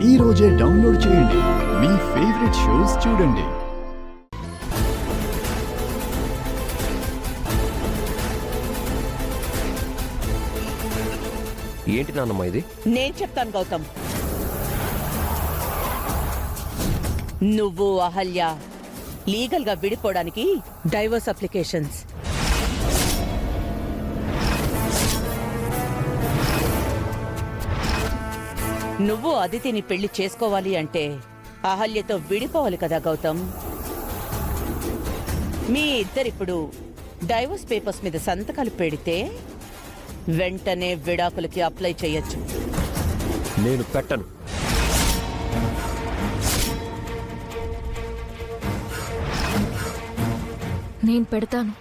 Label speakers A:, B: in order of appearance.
A: ఈ రోజే డౌన్లోడ్ చేయండి. మీ ఫేవరెట్ షోస్ చూడండి.
B: ఏంటి నాన్నమ్మ ఇది?
C: నేను చెప్తాను గౌతమ్. నువ్వు అహల్య లీగల్ గా విడిపోవడానికి డైవర్స్ అప్లికేషన్స్. నువ్వు అదితిని పెళ్లి చేసుకోవాలి అంటే అహల్యతో విడిపోవాలి కదా గౌతమ్. మీ ఇద్దరిప్పుడు డైవర్స్ పేపర్స్ మీద సంతకాలు పెడితే వెంటనే విడాకులకి అప్లై చేయొచ్చు.
B: నేను పెట్టను.
D: నేను పెడతాను.